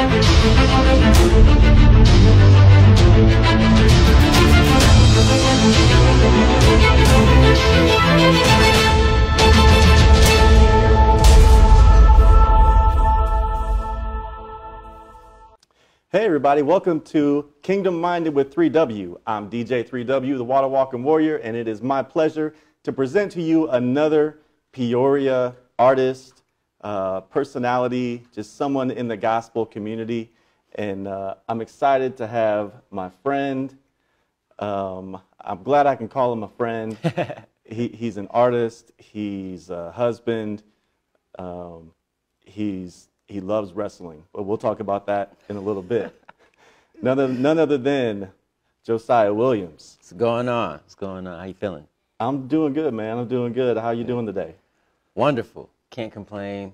Hey everybody, welcome to Kingdom Minded with 3W. I'm DJ 3W, the Water Walking Warrior, and it is my pleasure to present to you another Peoria artist, personality, just someone in the gospel community. And I'm excited to have my friend. I'm glad I can call him a friend. He's an artist, he's a husband, he loves wrestling, but we'll talk about that in a little bit. None other than Josiah Williams. What's going on? What's going on? How you feeling? I'm doing good, man. I'm doing good. How you doing today? Wonderful. Can't complain,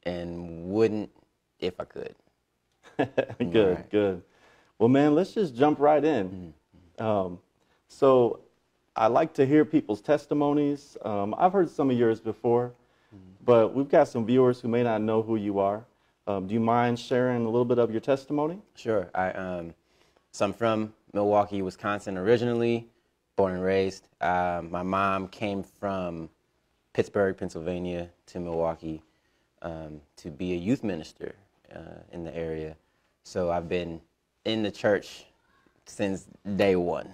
and wouldn't if I could. Good, right. Good. Well, man, let's just jump right in. So I like to hear people's testimonies. I've heard some of yours before, but we've got some viewers who may not know who you are. Do you mind sharing a little bit of your testimony? Sure. So I'm from Milwaukee, Wisconsin originally, born and raised. My mom came from Pittsburgh, Pennsylvania to Milwaukee to be a youth minister in the area. So I've been in the church since day one.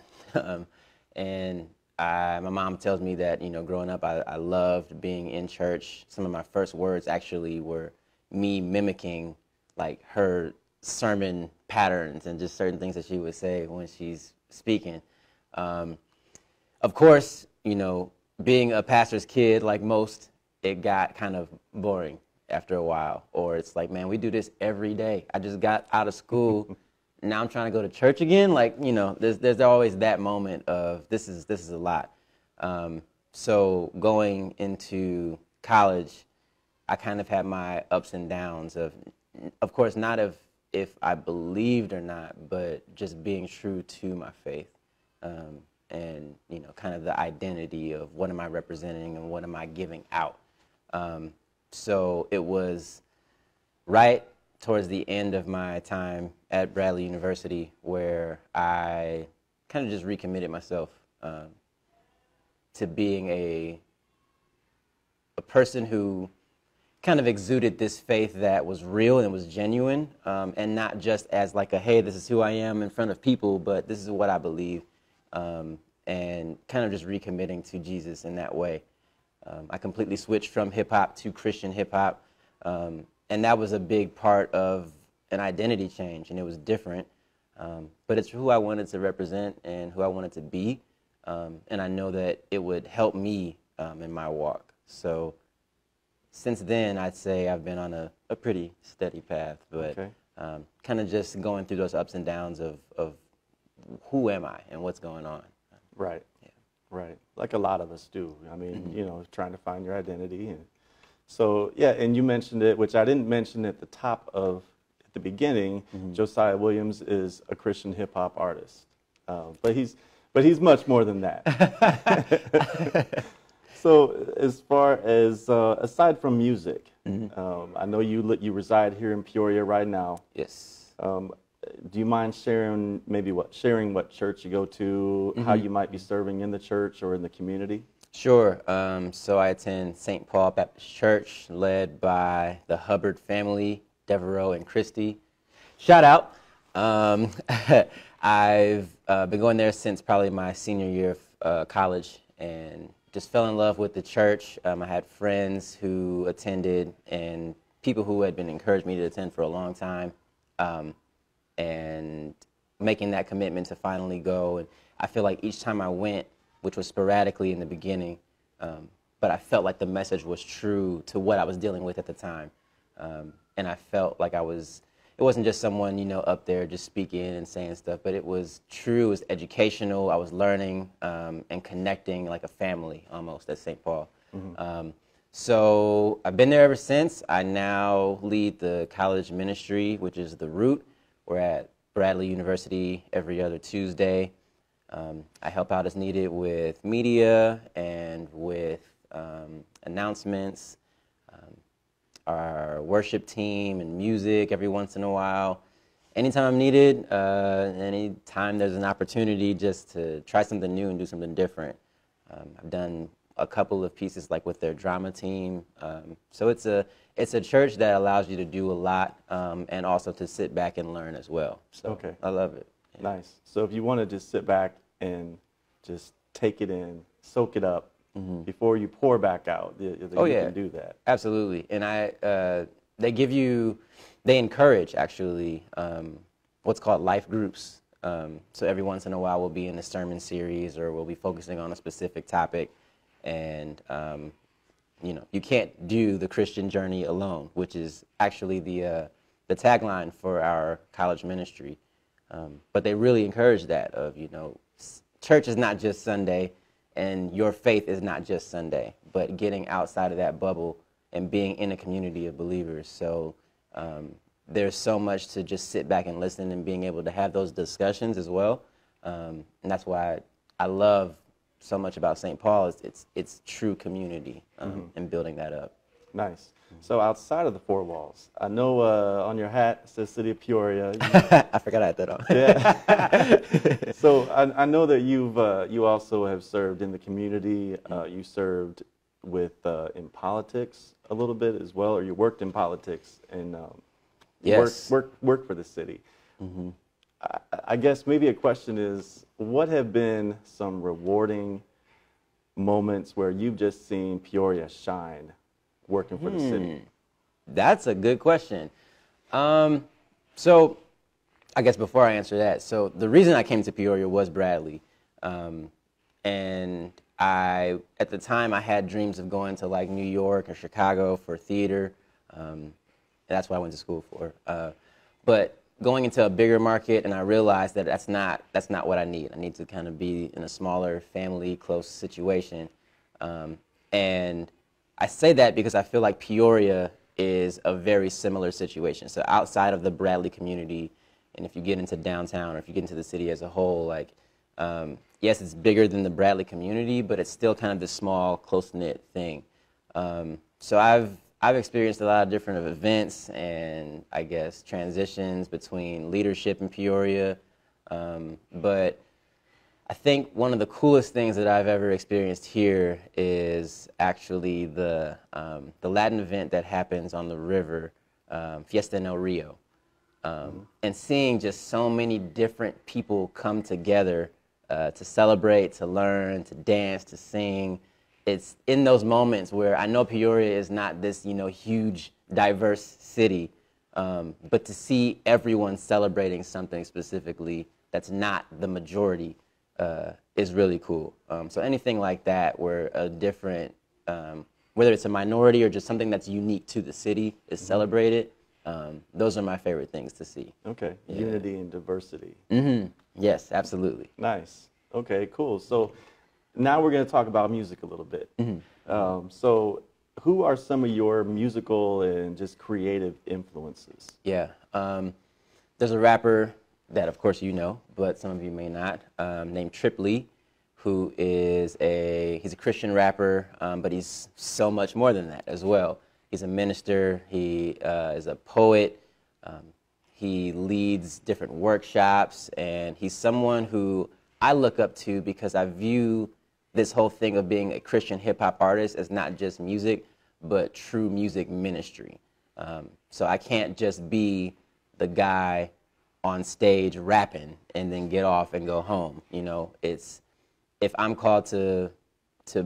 And my mom tells me that, growing up, I loved being in church. Some of my first words actually were me mimicking like her sermon patterns and just certain things that she would say when she's speaking. Of course, being a pastor's kid, like most, it got kind of boring after a while. Or it's like, man, we do this every day. I just got out of school. Now I'm trying to go to church again. Like, there's always that moment of this is a lot. So going into college, I kind of had my ups and downs of course, not if I believed or not, but just being true to my faith. And, kind of the identity of what am I representing and what am I giving out. So it was right towards the end of my time at Bradley University where I kind of just recommitted myself to being a person who kind of exuded this faith that was real and was genuine, and not just as like a, hey, this is who I am in front of people, but this is what I believe, and kind of just recommitting to Jesus in that way. I completely switched from hip-hop to Christian hip-hop, and that was a big part of an identity change, and it was different, but it's who I wanted to represent and who I wanted to be, and I know that it would help me in my walk. So since then, I'd say I've been on a pretty steady path, but okay. Kind of just going through those ups and downs of who am I and what's going on. Right, yeah. Right. Like a lot of us do. I mean, trying to find your identity. And so, yeah, and you mentioned it, which I didn't mention at the beginning. Josiah Williams is a Christian hip-hop artist, but he's much more than that. So as far as, aside from music, I know you reside here in Peoria right now. Yes. Do you mind sharing what church you go to, how you might be serving in the church or in the community? Sure. So I attend St. Paul Baptist Church, led by the Hubbard family, Devereaux and Christy. Shout out. I've been going there since probably my senior year of college, and just fell in love with the church. I had friends who attended and people who had been encouraged me to attend for a long time, and making that commitment to finally go. And I feel like each time I went, which was sporadically in the beginning, but I felt like the message was true to what I was dealing with at the time. And I felt like it wasn't just someone, up there just speaking and saying stuff, but it was true, it was educational. I was learning and connecting like a family almost at St. Paul. So I've been there ever since. I now lead the college ministry, which is The Root. We're at Bradley University every other Tuesday. I help out as needed with media and with announcements. our worship team and music every once in a while. Anytime I'm needed, anytime there's an opportunity just to try something new and do something different. I've done a couple of pieces like with their drama team. So it's a church that allows you to do a lot and also to sit back and learn as well. So Okay. I love it. Yeah. Nice. So if you want to just sit back and just take it in, soak it up before you pour back out, you can do that. Absolutely. And they encourage actually what's called life groups. So every once in a while we'll be in a sermon series or we'll be focusing on a specific topic. And, you can't do the Christian journey alone, which is actually the tagline for our college ministry. But they really encourage that of, church is not just Sunday and your faith is not just Sunday, but getting outside of that bubble and being in a community of believers. So there's so much to just sit back and listen and being able to have those discussions as well. And that's why I love so much about St. Paul is it's true community and building that up. Nice. So outside of the four walls, I know on your hat it says City of Peoria. I forgot I had that on. Yeah. So I know that you also have served in the community. You served with in politics a little bit as well, or you worked in politics and yes. work for the city. I guess maybe a question is, what have been some rewarding moments where you've just seen Peoria shine working for the city? That's a good question. So I guess before I answer that, so the reason I came to Peoria was Bradley. And at the time, I had dreams of going to like New York or Chicago for theater. And that's what I went to school for. But going into a bigger market, and I realized that that's not what I need. I need to kind of be in a smaller family, close situation. And I say that because I feel like Peoria is a very similar situation. So outside of the Bradley community, and if you get into downtown or if you get into the city as a whole, like, yes, it's bigger than the Bradley community, but it's still kind of this small, close-knit thing. So I've experienced a lot of different events and, I guess, transitions between leadership in Peoria. But I think one of the coolest things that I've ever experienced here is actually the Latin event that happens on the river, Fiesta en el Rio. And seeing just so many different people come together to celebrate, to learn, to dance, to sing. It's in those moments where I know Peoria is not this, huge, diverse city, but to see everyone celebrating something specifically that's not the majority is really cool. So anything like that where a different, whether it's a minority or just something that's unique to the city is celebrated, those are my favorite things to see. Okay, yeah. Unity and diversity. Yes, absolutely. Nice. Okay, cool. So now we're going to talk about music a little bit. So who are some of your musical and just creative influences? Yeah. There's a rapper that, of course, you know, but some of you may not, named Trip Lee, who is he's a Christian rapper, but he's so much more than that as well. He's a minister. He is a poet. He leads different workshops, and he's someone who I look up to because I view this whole thing of being a Christian hip-hop artist as not just music, but true music ministry. So I can't just be the guy on stage rapping and then get off and go home. It's if I'm called to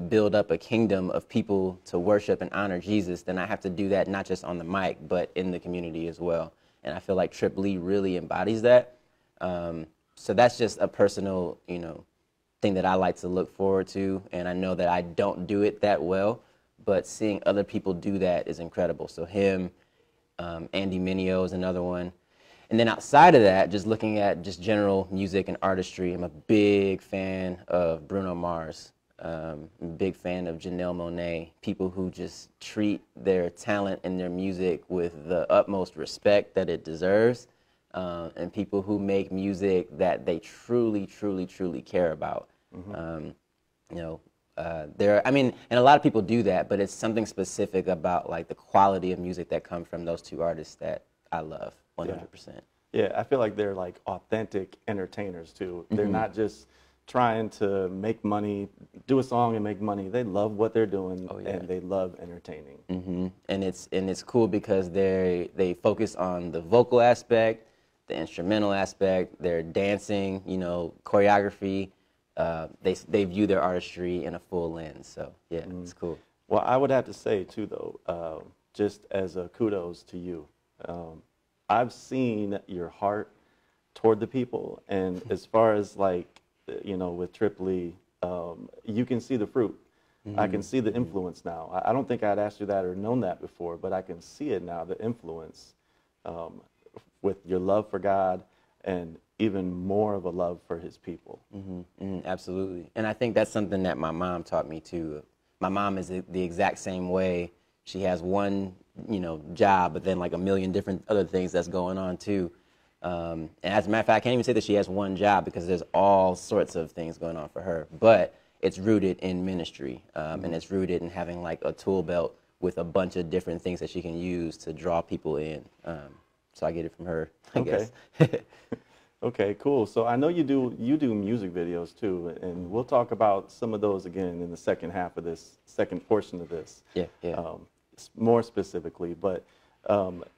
build up a kingdom of people to worship and honor Jesus, then I have to do that not just on the mic, but in the community as well. And I feel like Trip Lee really embodies that. So that's just a personal, thing that I like to look forward to. And I know that I don't do it that well, but seeing other people do that is incredible. So him, Andy Mineo is another one. And then outside of that, just looking at just general music and artistry, I'm a big fan of Bruno Mars. I'm a big fan of Janelle Monáe, people who just treat their talent and their music with the utmost respect that it deserves, and people who make music that they truly, truly, truly care about. I mean, and a lot of people do that, but it's something specific about like the quality of music that comes from those two artists that I love 100%. Yeah, I feel like they're like authentic entertainers too. They're not just trying to make money, do a song and make money. They love what they're doing, and they love entertaining. And it's cool because they focus on the vocal aspect, the instrumental aspect, their dancing, you know, choreography. They view their artistry in a full lens. So yeah, it's cool. Well, I would have to say too, though, just as a kudos to you. I've seen your heart toward the people, and as far as like, you know, with Tripoli, you can see the fruit. I can see the influence now. I don't think I'd asked you that or known that before, but I can see it now, the influence with your love for God and even more of a love for his people. Absolutely. And I think that's something that my mom taught me too. My mom is the exact same way. She has one, you know, job, but then like a million different other things that's going on too. And as a matter of fact, I can't even say that she has one job because there's all sorts of things going on for her. But it's rooted in ministry, and it's rooted in having like a tool belt with a bunch of different things that she can use to draw people in. So I get it from her, I guess. Okay, cool. So I know you do music videos too, and we'll talk about some of those again in the second half of this, second portion of this. More specifically, but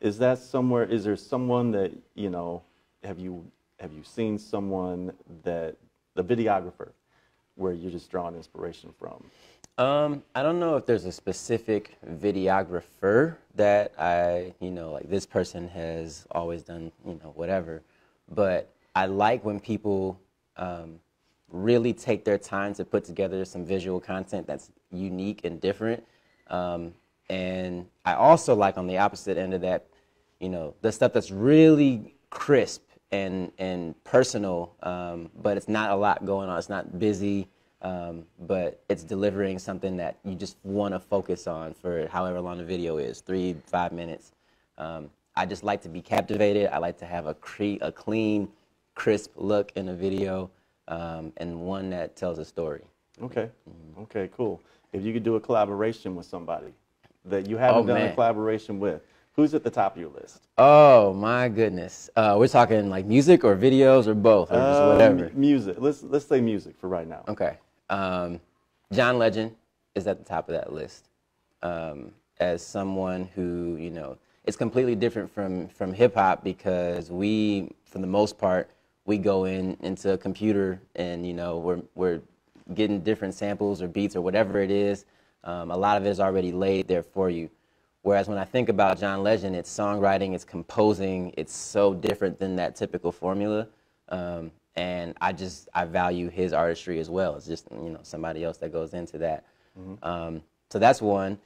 is there someone that, you know, have you seen someone that, the videographer, where you're just drawing inspiration from? I don't know if there's a specific videographer that you know, like this person has always done, you know, whatever, but I like when people really take their time to put together some visual content that's unique and different. And I also like on the opposite end of that, you know, the stuff that's really crisp and personal, but it's not a lot going on. It's not busy, but it's delivering something that you just want to focus on for however long the video is, 3-5 minutes. I just like to be captivated. I like to have a clean, crisp look in a video, and one that tells a story. Okay. Okay, cool. If you could do a collaboration with somebody that you haven't done a collaboration with, who's at the top of your list? Oh my goodness. We're talking like music or videos or both or just whatever. Music. Let's say music for right now. Okay. John Legend is at the top of that list. As someone who, you know, it's completely different from hip hop because we, for the most part, we go into a computer and, you know, we're getting different samples or beats or whatever it is. A lot of it is already laid there for you. Whereas when I think about John Legend, it's songwriting, it's composing, it's so different than that typical formula. And I value his artistry as well. It's just, you know, somebody else that goes into that. So that's one.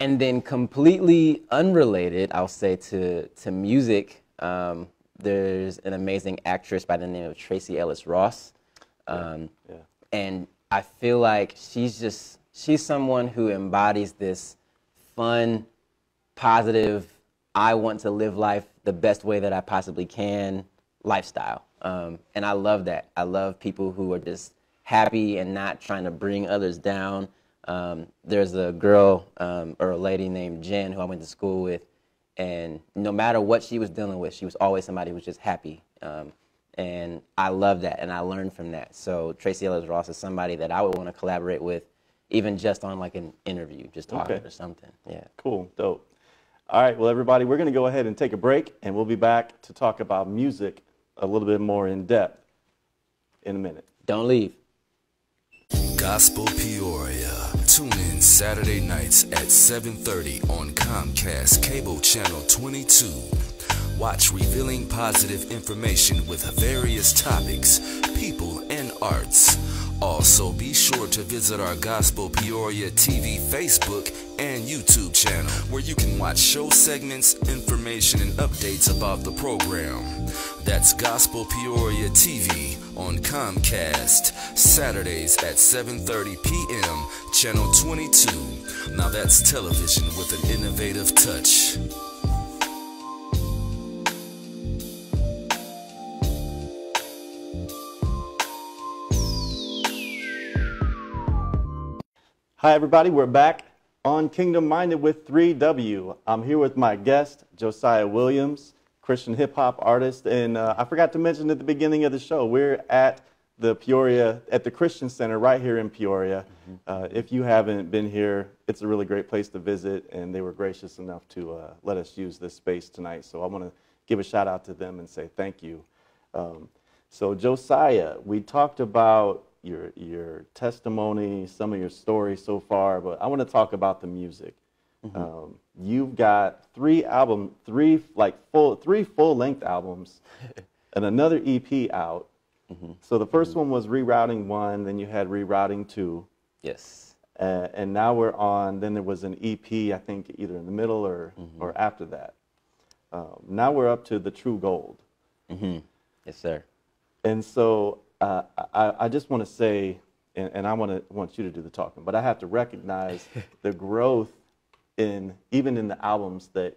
And then completely unrelated, I'll say, to music, there's an amazing actress by the name of Tracee Ellis Ross. And I feel like she's someone who embodies this fun, positive, I want to live life the best way that I possibly can lifestyle. And I love that. I love people who are just happy and not trying to bring others down. There's a girl or a lady named Jen who I went to school with, and no matter what she was dealing with, she was always somebody who was just happy. And I love that, and I learned from that. So Tracee Ellis Ross is somebody that I would want to collaborate with, even just on like an interview, just talking or something. Yeah. Cool. Dope. All right. Well, everybody, we're going to go ahead and take a break, and we'll be back to talk about music a little bit more in depth in a minute. Don't leave. Gospel Peoria. Tune in Saturday nights at 7:30 on Comcast Cable Channel 22. Watch revealing positive information with various topics, people, and arts. Also, be sure to visit our Gospel Peoria TV Facebook and YouTube channel, where you can watch show segments, information, and updates about the program. That's Gospel Peoria TV on Comcast, Saturdays at 7:30 p.m., Channel 22. Now that's television with an innovative touch. Hi, everybody. We're back on Kingdom Minded with 3W. I'm here with my guest, Josiah Williams, Christian hip-hop artist. And I forgot to mention at the beginning of the show, we're at the Peoria, at the Christian Center right here in Peoria. If you haven't been here, it's a really great place to visit, and they were gracious enough to let us use this space tonight. So I want to give a shout out to them and say thank you. So Josiah, we talked about your testimony, some of your stories so far, but I want to talk about the music. You've got three full-length albums and another EP out. So the first one was Rerouting 1, then you had Rerouting 2. Yes. And now we're on, then there was an EP, I think either in the middle or after that. Now we're up to The True Gold. Yes, sir. And so I just want to say, and I want you to do the talking, but I have to recognize the growth even in the albums that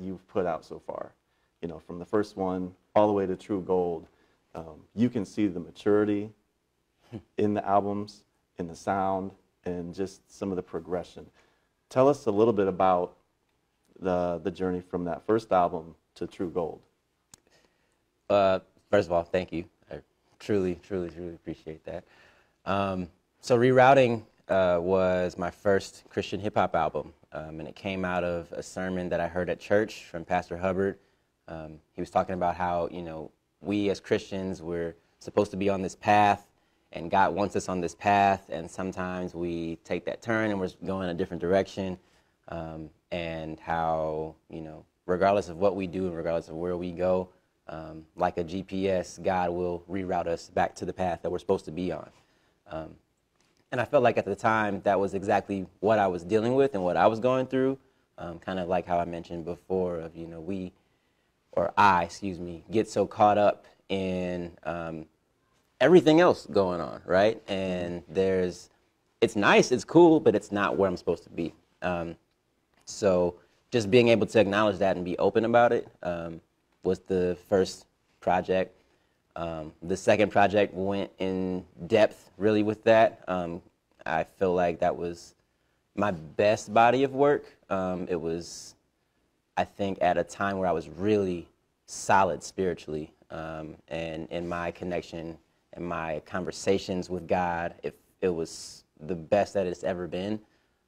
you've put out so far. You know, from the first one all the way to True Gold, you can see the maturity in the albums, in the sound, and just some of the progression. Tell us a little bit about the journey from that first album to True Gold. First of all, thank you. I truly appreciate that. So Rerouting was my first Christian hip-hop album, and it came out of a sermon that I heard at church from Pastor Hubbard. He was talking about how, you know, we as Christians, we're supposed to be on this path, and God wants us on this path, and sometimes we take that turn and we're going a different direction, and how, you know, regardless of what we do and regardless of where we go, like a GPS, God will reroute us back to the path that we're supposed to be on. And I felt like at the time that was exactly what I was dealing with and what I was going through, kind of like how I mentioned before of, you know, I get so caught up in everything else going on, right? And it's nice, it's cool, but it's not where I'm supposed to be. So just being able to acknowledge that and be open about it was the first project. The second project went in depth really with that. I feel like that was my best body of work. It was, I think, at a time where I was really solid spiritually, and in my connection and my conversations with God, it was the best that it's ever been.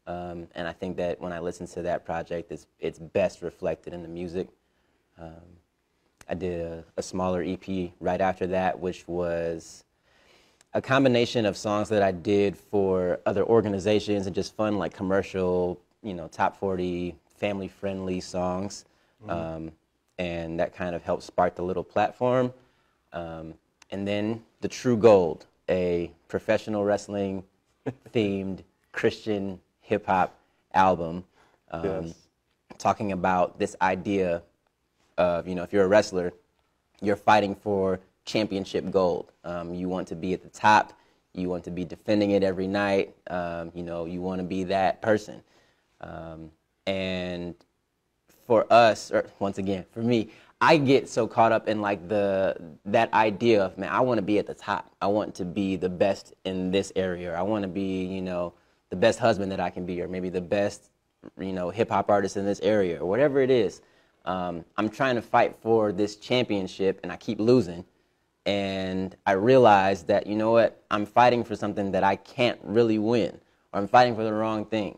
And I think that when I listen to that project, it's best reflected in the music. I did a smaller EP right after that, which was a combination of songs that I did for other organizations and just fun, like commercial, you know, top 40, family-friendly songs. And that kind of helped spark the little platform. And then The True Gold, a professional wrestling-themed Christian hip-hop album, talking about this idea of, you know, if you're a wrestler, you're fighting for championship gold. You want to be at the top. You want to be defending it every night. You know, you want to be that person. And for us, or once again, for me, I get so caught up in like that idea of, man, I want to be at the top. I want to be the best in this area. I want to be, you know, the best husband that I can be, or maybe the best, you know, hip hop artist in this area, or whatever it is. I'm trying to fight for this championship, and I keep losing. And I realize that, you know what, I'm fighting for something that I can't really win, or I'm fighting for the wrong thing.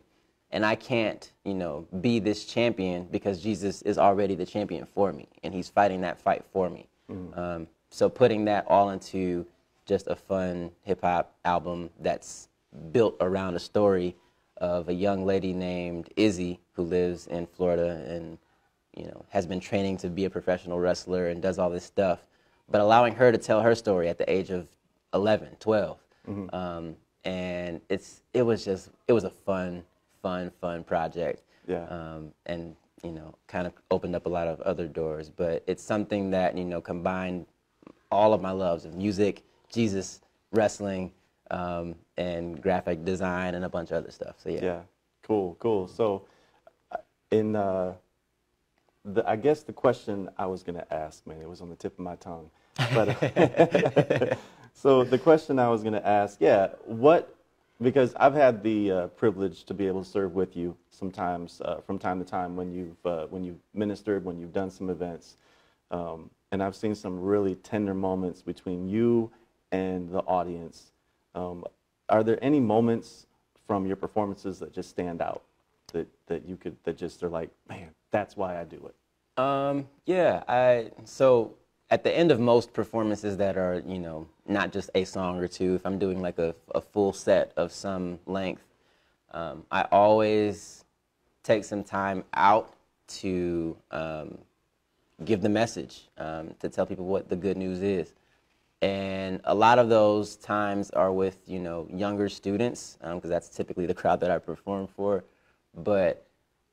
And I can't, you know, be this champion because Jesus is already the champion for me, and he's fighting that fight for me. So putting that all into just a fun hip-hop album that's built around a story of a young lady named Izzy who lives in Florida and, you know, has been training to be a professional wrestler and does all this stuff, but allowing her to tell her story at the age of 11, 12. And it was a fun project. And, you know, kind of opened up a lot of other doors, but it's something that, you know, combined all of my loves of music, Jesus, wrestling, and graphic design and a bunch of other stuff. So yeah. Cool. So I guess the question I was going to ask, man, it was on the tip of my tongue. But so the question I was going to ask, what Because I've had the privilege to be able to serve with you sometimes from time to time when you've ministered, when you've done some events, and I've seen some really tender moments between you and the audience. Are there any moments from your performances that just stand out that just are like, man, that's why I do it? So at the end of most performances that are, not just a song or two, if I'm doing like a full set of some length, I always take some time out to give the message, to tell people what the good news is. And a lot of those times are with, younger students, because that's typically the crowd that I perform for. But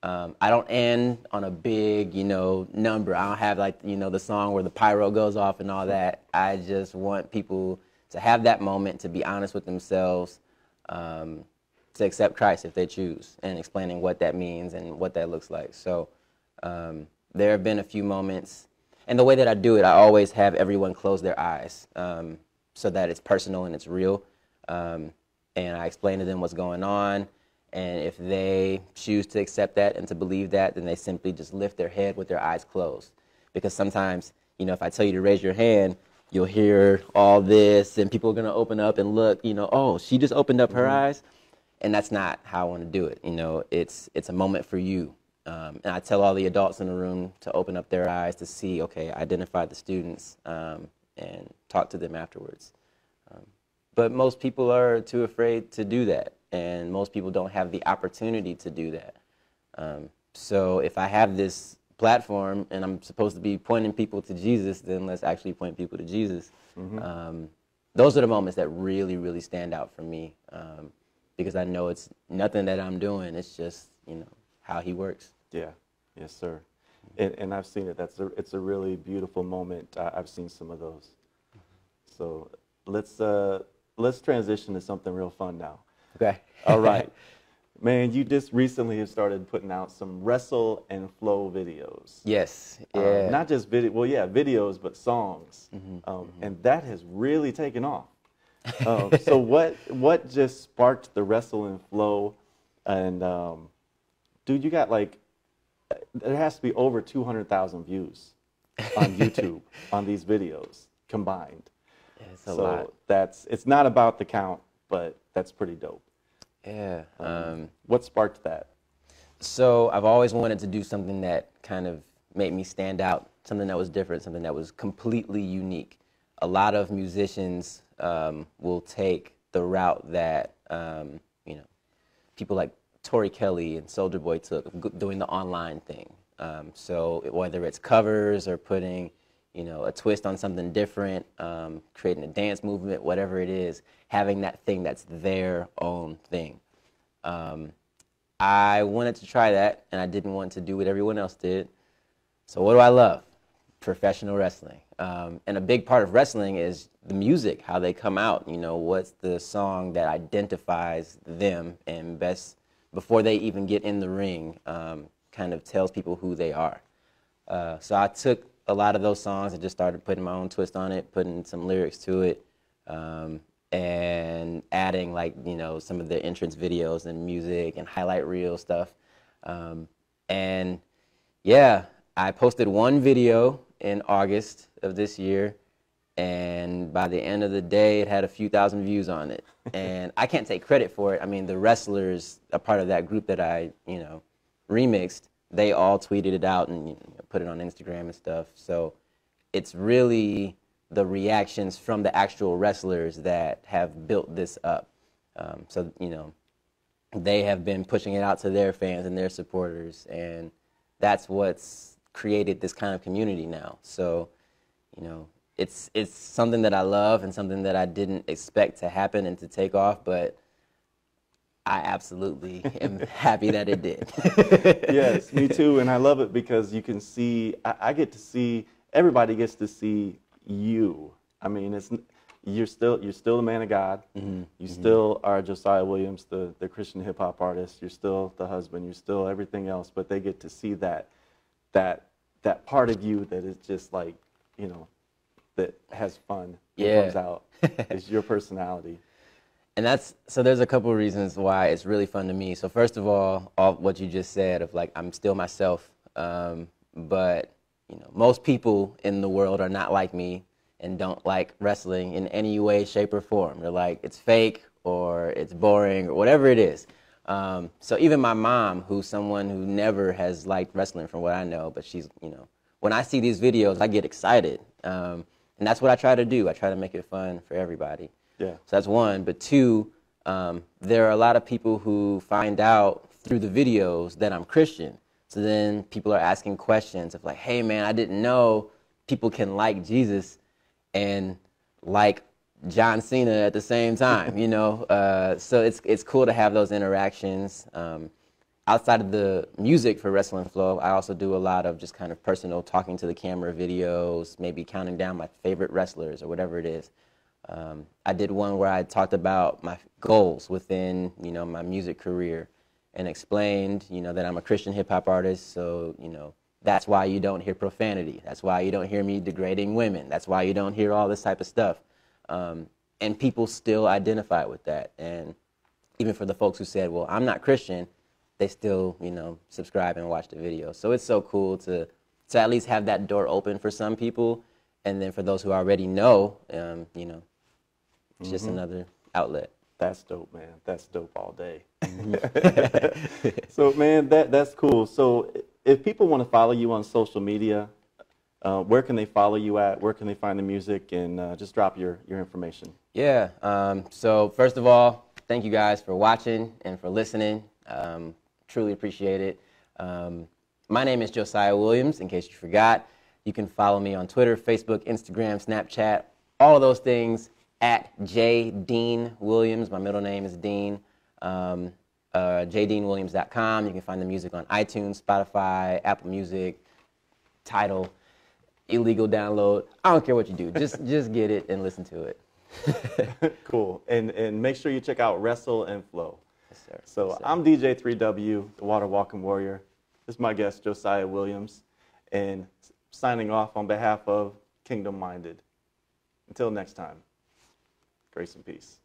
I don't end on a big, number. I don't have like, the song where the pyro goes off and all that. I just want people to have that moment, to be honest with themselves, to accept Christ if they choose, and explaining what that means and what that looks like. So there have been a few moments. And the way that I do it, I always have everyone close their eyes so that it's personal and it's real. And I explain to them what's going on. And if they choose to accept that and to believe that, then they simply just lift their head with their eyes closed. Because sometimes, if I tell you to raise your hand, you'll hear all this and people are going to open up and look, oh, she just opened up her eyes. And that's not how I want to do it. It's a moment for you. And I tell all the adults in the room to open up their eyes to see, okay, identify the students and talk to them afterwards. But most people are too afraid to do that, and most people don't have the opportunity to do that. So if I have this platform and I'm supposed to be pointing people to Jesus, then let's actually point people to Jesus. Those are the moments that really, really stand out for me, because I know it's nothing that I'm doing. It's just, how he works. Yeah, yes, sir. And I've seen it. It's a really beautiful moment. I've seen some of those. So let's transition to something real fun now. Okay. All right. Man, you just recently have started putting out some Wrestle and Flow videos. Yes. Yeah. Not just videos, but songs. And that has really taken off. So what just sparked the Wrestle and Flow? And dude, you got there has to be over 200,000 views on YouTube on these videos combined. Yeah, it's a lot. It's not about the count, but that's pretty dope. Yeah. What sparked that? So I've always wanted to do something that kind of made me stand out, something that was different, something that was completely unique. A lot of musicians will take the route that, people like Tori Kelly and Soulja Boy took, doing the online thing. So whether it's covers or putting, a twist on something different, creating a dance movement, whatever it is, having that thing that's their own thing. I wanted to try that, and I didn't want to do what everyone else did. So what do I love? Professional wrestling. And a big part of wrestling is the music, how they come out. What's the song that identifies them and best, before they even get in the ring, kind of tells people who they are. So I took a lot of those songs and just started putting my own twist on it, putting some lyrics to it, and adding some of the entrance videos and music and highlight reel stuff. And yeah, I posted one video in August of this year, and by the end of the day, it had a few thousand views on it. And I can't take credit for it. I mean, the wrestlers, a part of that group that I, remixed, they all tweeted it out and put it on Instagram and stuff. So it's really the reactions from the actual wrestlers that have built this up. So, they have been pushing it out to their fans and their supporters, and that's what's created this kind of community now. So, it's something that I love and something that I didn't expect to happen and to take off, but I absolutely am happy that it did. Yes, me too, and I love it because you can see, I get to see, everybody gets to see you. I mean, you're still the man of God. You still are Josiah Williams, the Christian hip hop artist. You're still the husband. You're still everything else, but they get to see that part of you that is just that has fun and comes out. It's your personality. And so there's a couple of reasons why it's really fun to me. So first of all what you just said of like, I'm still myself. But, you know, most people in the world are not like me and don't like wrestling in any way, shape, or form. They're like, it's fake or it's boring or whatever it is. So even my mom, who's someone who never has liked wrestling from what I know, but she's, you know, when I see these videos, I get excited. And that's what I try to do. I try to make it fun for everybody. Yeah. So that's one. But two, there are a lot of people who find out through the videos that I'm Christian. So then people are asking questions of like, hey, man, I didn't know people can like Jesus and like John Cena at the same time, you know. So it's cool to have those interactions. Outside of the music for Wrestle and Flow, I also do a lot of just kind of personal talking to the camera videos, maybe counting down my favorite wrestlers or whatever it is. I did one where I talked about my goals within, you know, my music career and explained, you know, that I'm a Christian hip-hop artist, so, you know, that's why you don't hear profanity. That's why you don't hear me degrading women. That's why you don't hear all this type of stuff. And people still identify with that. And even for the folks who said, well, I'm not Christian, they still, you know, subscribe and watch the video. So it's so cool to at least have that door open for some people. And then for those who already know, you know, it's just another outlet. That's dope, man. That's dope all day. So, man, that's cool. So if people want to follow you on social media, where can they follow you at? Where can they find the music? And just drop your information. Yeah. So first of all, thank you guys for watching and for listening. Truly appreciate it. My name is Josiah Williams, in case you forgot. You can follow me on Twitter, Facebook, Instagram, Snapchat, all of those things at J. Dean Williams. My middle name is Dean. JDeanWilliams.com. You can find the music on iTunes, Spotify, Apple Music, Tidal, illegal download. I don't care what you do. Just get it and listen to it. Cool. And make sure you check out Wrestle and Flow. Yes, sir. So Yes, sir. I'm DJ 3W, the Water Walking Warrior. This is my guest, Josiah Williams. And signing off on behalf of Kingdom Minded. Until next time, grace and peace.